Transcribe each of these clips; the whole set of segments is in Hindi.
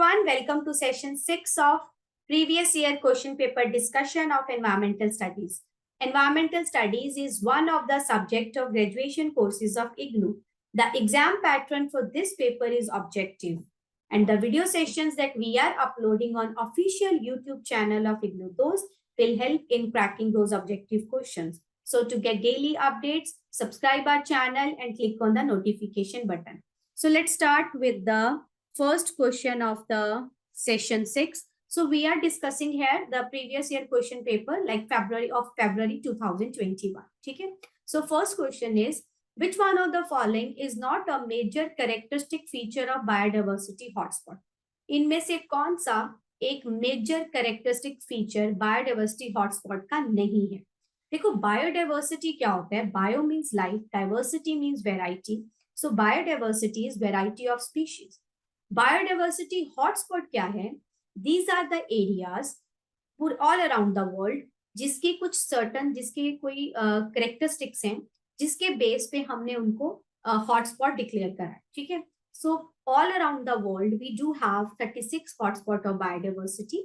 everyone, welcome to session 6 of previous year question paper discussion of environmental studies. Environmental studies is one of the subject of graduation courses of IGNOU. The exam pattern for this paper is objective, and the video sessions that we are uploading on official YouTube channel of IGNOU, those will help in cracking those objective questions. So to get daily updates, subscribe our channel and click on the notification button. So let's start with the first question of the session 6. So we are discussing here the previous year question paper like February 2021. Okay. So first question is, which one of the following is not a major characteristic feature of biodiversity hotspot? इनमें से कौन सा एक major characteristic feature biodiversity hotspot का नहीं है? देखो बायोडाइवर्सिटी क्या होता है? Bio means life, diversity means variety. So biodiversity is variety of species. Biodiversity hotspot क्या है? These are the areas all around the world जिसके कुछ सर्टन, जिसके कोई करेक्टरिस्टिक्स हैं जिसके बेस पे हमने उनको हॉटस्पॉट डिक्लेयर करा है. ठीक है. सो all around the world we do have 36 hotspot of biodiversity,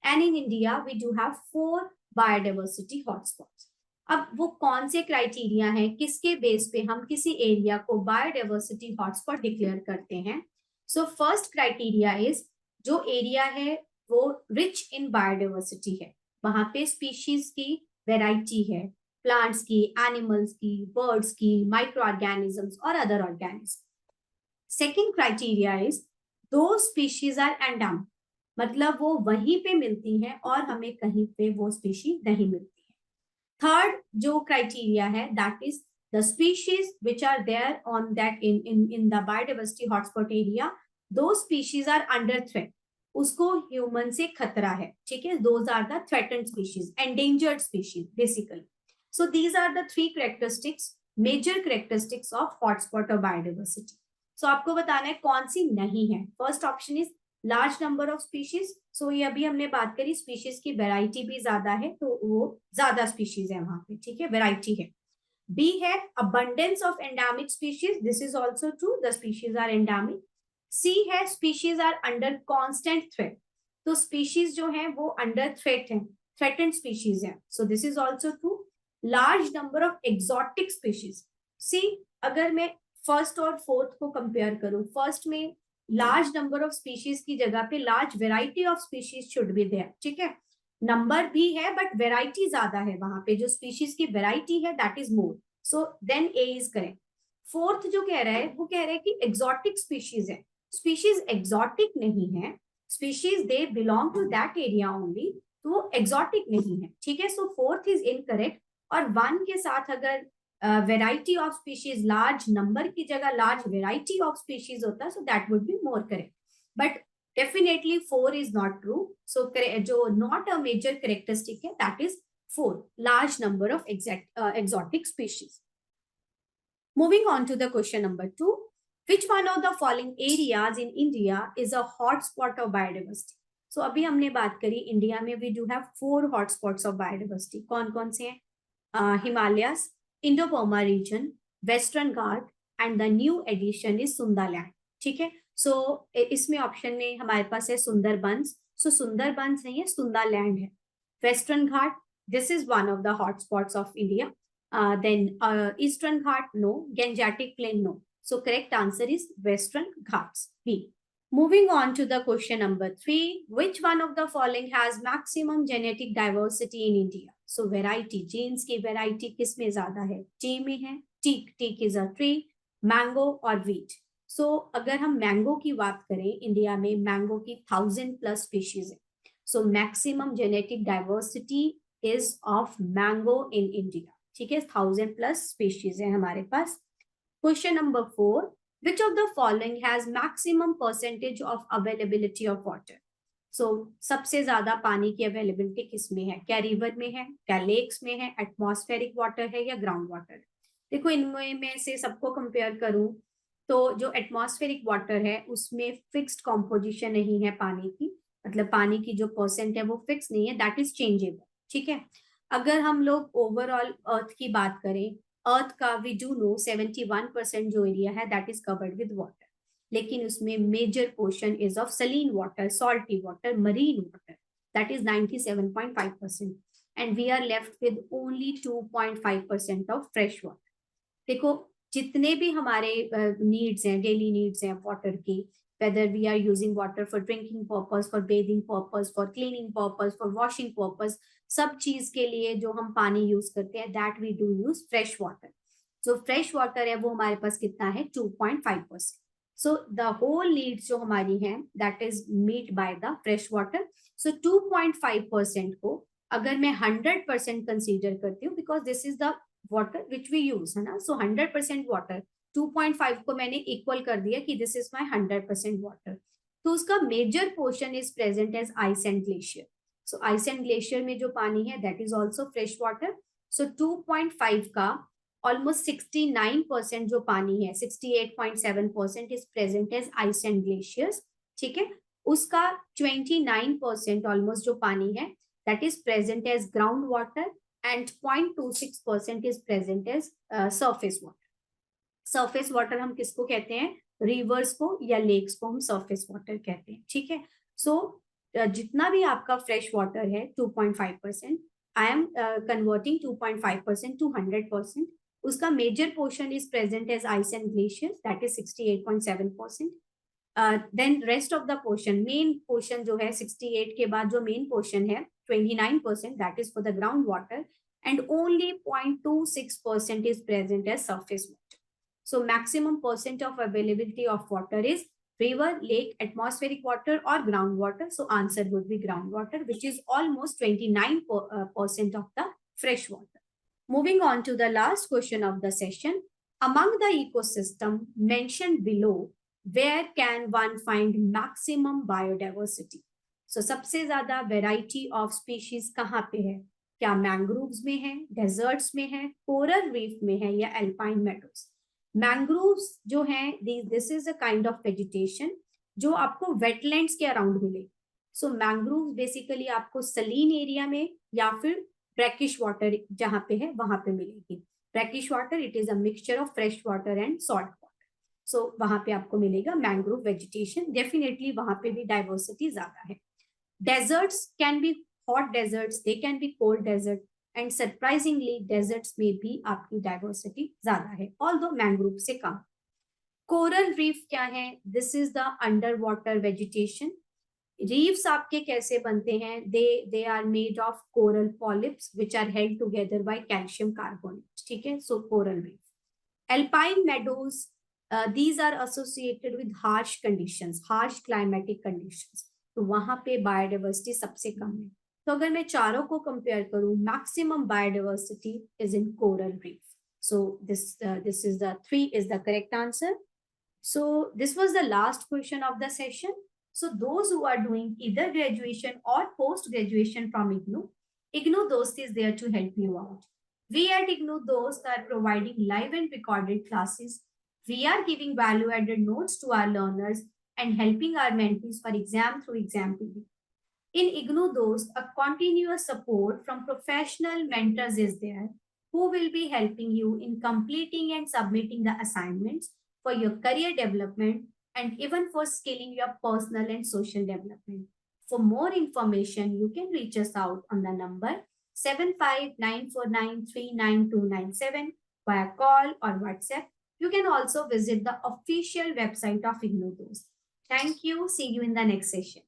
and in India we do have 4 biodiversity hotspots. अब वो कौन से क्राइटेरिया हैं, किसके बेस पे हम किसी एरिया को बायोडाइवर्सिटी हॉटस्पॉट डिक्लेयर करते हैं? सो फर्स्ट क्राइटेरिया इज जो एरिया है वो रिच इन बायोडाइवर्सिटी है, वहां पे स्पीशीज की वेराइटी है, प्लांट्स की, एनिमल्स की, बर्ड्स की, माइक्रो ऑर्गेनिजम्स और other organism. Second criteria is दो स्पीशीज आर एंडेमिक, मतलब वो वहीं पे मिलती हैं और हमें कहीं पे वो स्पीशीज नहीं मिलती है. थर्ड जो क्राइटेरिया है that is the species which are there on that in the biodiversity hotspot area, दो स्पीशीज आर अंडर थ्रेट, उसको ह्यूमन से खतरा है. ठीक है. Those are the threatened species, endangered species basically. So these are the three characteristics, major characteristics of hotspot of biodiversity. So आपको बताना है कौन सी नहीं है. First option is large number of species. So ये अभी हमने बात करी, स्पीशीज की वेराइटी भी ज्यादा है तो वो ज्यादा स्पीशीज है वहां पे. ठीक है, वेराइटी है. बी है abundance of endemic species. This is also true, the species are endemic. C है species are under constant threat. तो स्पीशीज जो है वो अंडर थ्रेट है, थ्रेटेंड स्पीशीज है. So this is also true. Large number of exotic species. See अगर मैं फर्स्ट और फोर्थ को कंपेयर करूं, फर्स्ट में लार्ज नंबर ऑफ स्पीशीज की जगह पे large variety of species should be there. ठीक है, नंबर भी है बट वेराइटी ज्यादा है वहां पे, जो स्पीशीज की वेराइटी है that is more. So then A is correct. Fourth जो कह रहा है वो कह रहा है कि एक्सोटिक स्पीशीज है. स्पीशीज एक्सोटिक नहीं है, species they belong to that area only, तो वो एक्सोटिक नहीं है. ठीक है. So fourth is incorrect. और वन के साथ अगर variety of species large number की जगह लार्ज वेराइटी ऑफ स्पीशीज होता, so that would be more correct. But definitely 4 is not true. So जो नॉट अ मेजर करेक्टरिस्टिक है that is 4, large number of exotic species. Moving on to the question number 2, which one of the following areas in India is a hotspot of biodiversity? So अभी हमने बात करी इंडिया में we do have 4 hotspots of biodiversity. कौन कौन से हैं? Himalayas, Indo-Burma region, Western Ghat, and the new addition is Sundaland. ठीक है. सो इसमें ऑप्शन में हमारे पास है सुंदरबंस. सो सुंदरबंस नहीं है, सुंदरलैंड है. Western Ghat, this is one of the hotspots of India. Then Eastern Ghat no, Gangetic plain no. So correct answer is Western Ghats, B. Moving on to the question number 3, which one of the following has maximum genetic diversity in India? So variety, genes की variety किस में ज्यादा है? टी में है. teak is a tree, mango और wheat. So अगर हम मैंगो की बात करें, इंडिया में मैंगो की 1000+ स्पीशीज है. So maximum genetic diversity is of mango in India. ठीक है, 1000+ स्पीशीज है हमारे पास. Question number 4, which of the following has maximum percentage of availability of water? So सबसे ज्यादा पानी की अवेलेबिलिटी किस में है? क्या रिवर में है, क्या लेक्स में है, एटमॉस्फेरिक वाटर है या ग्राउंड वाटर? देखो इनमें में से सबको कंपेयर करूं तो जो एटमॉस्फेरिक वाटर है उसमें फिक्स्ड कॉम्पोजिशन नहीं है पानी की, मतलब पानी की जो परसेंट है वो फिक्स नहीं है, दैट इज चेंजेबल. ठीक है. अगर हम लोग ओवरऑल अर्थ की बात करें, अर्थ का वी डू नो 71% जो एरिया है that is covered with water. लेकिन उसमें major portion is of saline water, salty water, marine water, that is 97.5%, and we are left with only 2.5% of fresh water. देखो जितने भी हमारे नीड्स हैं, डेली नीड्स हैं वाटर की, whether we are using water for drinking purpose, for bathing purpose, for cleaning purpose, for washing purpose, सब चीज के लिए जो हम पानी यूज करते हैं that we do use fresh water. जो फ्रेश वाटर है वो हमारे पास कितना है 2.5%. सो द होल नीड्स जो हमारी हैं that is meet by the fresh water. So 2.5% को अगर मैं 100% कंसीडर करती हूँ, because this is the water which we use, है ना. सो 100% वाटर 2.5 को मैंने इक्वल कर दिया कि दिस इज माई 100% वाटर. तो उसका major portion is present as ice and glacier. So ice and glacier में जो पानी है that is also fresh water. So 2.5 का ऑलमोस्ट 69% जो पानी है, 68.7% is present as ice and glaciers. ठीक है. उसका 29% ऑलमोस्ट जो पानी है that is present as ground water, and 0.26% is present as surface water. Surface water हम किसको कहते हैं, रिवर्स को या लेक्स को हम सरफेस वाटर कहते हैं. ठीक है. सो जितना भी आपका फ्रेश वाटर है 2.5%, आई एम कन्वर्टिंग 2.5% टू 100%. उसका major portion is present as ice and glaciers, that is 68.7%. Then rest of the portion, main portion जो है 68 के बाद जो मेन पोर्शन है 29%, that is for the ground water, and only 0.26% is present as surface water. So maximum percent of availability of water is river, lake, atmospheric water or groundwater. So answer would be groundwater, which is almost 29% of the fresh water. Moving on to the last question of the session. Among the ecosystem mentioned below, where can one find maximum biodiversity? So सबसे ज्यादा variety of species कहाँ पे है? क्या मैंग्रोव्स में है, डेजर्ट्स में है, कोरल रीफ में है, या अल्पाइन मेडोज? मैंग्रोव्स जो हैं, this is a kind of vegetation जो आपको वेटलैंड्स के अराउंड मिलेगी. सो मैंग्रोव्स बेसिकली आपको सलीन एरिया में या फिर ब्रैकिश वाटर जहां पे है वहां पे मिलेगी. Brackish water it is a mixture of fresh water and salt water. So वहां पे आपको मिलेगा मैंग्रोव वेजिटेशन. डेफिनेटली वहां पे भी डाइवर्सिटी ज्यादा है. Deserts can be hot deserts, they can be cold desert, and surprisingly deserts में भी आपकी डाइवर्सिटी ज्यादा है, ऑल्दो मैंग्रोव से कम. कोरल रीफ क्या है? This is the under water vegetation. Reefs आपके कैसे बनते हैं? They are made of coral polyps which are held together by calcium carbonate. ठीक है. So coral reef. Alpine meadows, these are associated with harsh conditions, harsh climatic conditions. तो वहां पे बायोडाइवर्सिटी सबसे कम है. तो अगर मैं चारों को कंपेयर करूं, maximum biodiversity is in coral reef. So this is the 3 is the correct answer. So this was the last question of the session. So those who are doing either graduation or post graduation from IGNOU Dost is there to help you out. We at IGNOU Dost are providing live and recorded classes. We are giving value added notes to our learners and helping our mentees for exam through exam period. In IGNOU Dost, a continuous support from professional mentors is there who will be helping you in completing and submitting the assignments for your career development and even for scaling your personal and social development. For more information, you can reach us out on the number 7594939297 via call or WhatsApp. You can also visit the official website of IGNOU Dost. Thank you. See you in the next session.